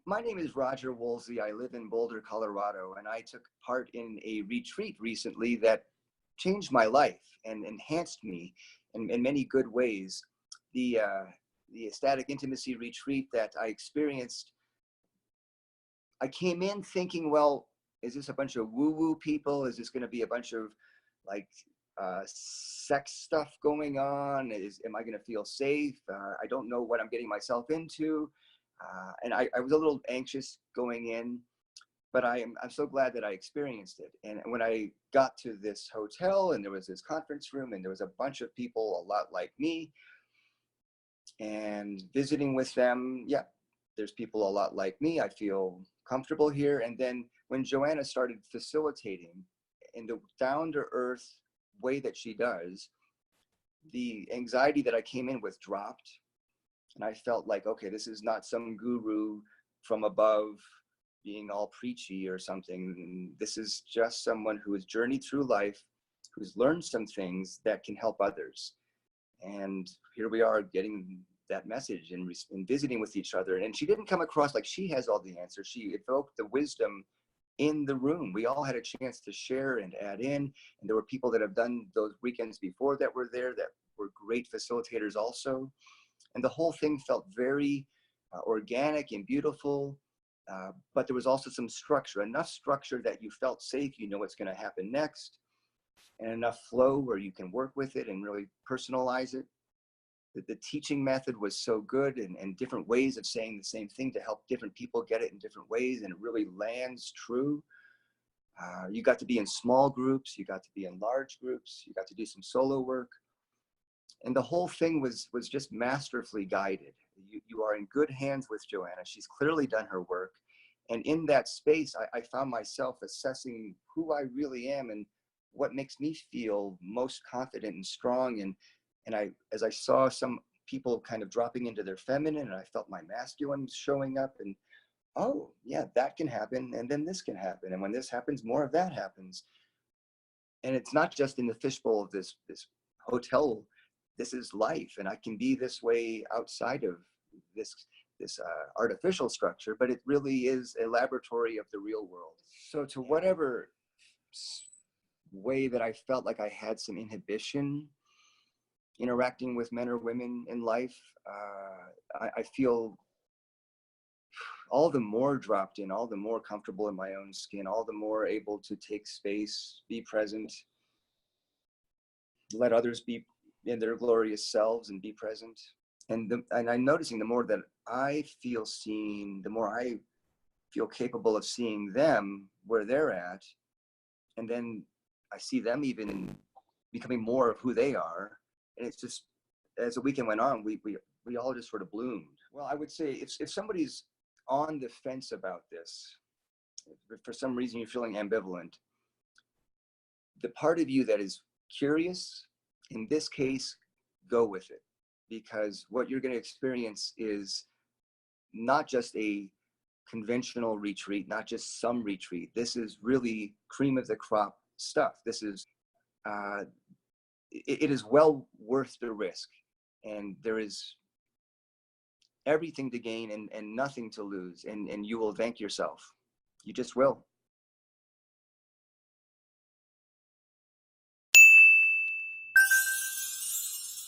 My name is Roger Woolsey. I live in Boulder, Colorado, and I took part in a retreat recently that changed my life and enhanced me in many good ways. The ecstatic intimacy retreat that I experienced, I came in thinking, well, is this a bunch of woo-woo people? Is this going to be a bunch of like sex stuff going on? Am I going to feel safe? I don't know what I'm getting myself into. And I was a little anxious going in, but I'm so glad that I experienced it. And when I got to this hotel and there was this conference room and there was a bunch of people a lot like me and visiting with them, yeah, there's people a lot like me. I feel comfortable here. And then when Joanna started facilitating in the down to earth way that she does, the anxiety that I came in with dropped. And I felt like, okay, this is not some guru from above being all preachy or something. This is just someone who has journeyed through life, who's learned some things that can help others. And here we are getting that message and visiting with each other. And she didn't come across like she has all the answers. She evoked the wisdom in the room. We all had a chance to share and add in. And there were people that have done those weekends before that were there that were great facilitators also. And the whole thing felt very organic and beautiful. But there was also some structure, enough structure that you felt safe, you know what's going to happen next, and enough flow where you can work with it and really personalize it. The teaching method was so good, and different ways of saying the same thing to help different people get it in different ways, and it really lands true. You got to be in small groups, you got to be in large groups, you got to do some solo work. And the whole thing was just masterfully guided. You are in good hands with Joanna. She's clearly done her work. And in that space, I found myself assessing who I really am and what makes me feel most confident and strong. And as I saw some people kind of dropping into their feminine, and I felt my masculine showing up, and oh yeah, that can happen. And then this can happen. And when this happens, more of that happens. And it's not just in the fishbowl of this hotel. This is life, and I can be this way outside of this artificial structure, but it really is a laboratory of the real world. So to whatever way that I felt like I had some inhibition interacting with men or women in life, I feel all the more dropped in, all the more comfortable in my own skin, all the more able to take space, be present, let others be in their glorious selves and be present. And I'm noticing the more that I feel seen, the more I feel capable of seeing them where they're at. And then I see them even becoming more of who they are. And it's just, as the weekend went on, we all just sort of bloomed. Well, I would say if somebody's on the fence about this, if for some reason you're feeling ambivalent, the part of you that is curious, in this case, go with it, because what you're going to experience is not just a conventional retreat, not just some retreat. This is really cream of the crop stuff. This is, it is well worth the risk, and there is everything to gain and nothing to lose, and you will thank yourself. You just will.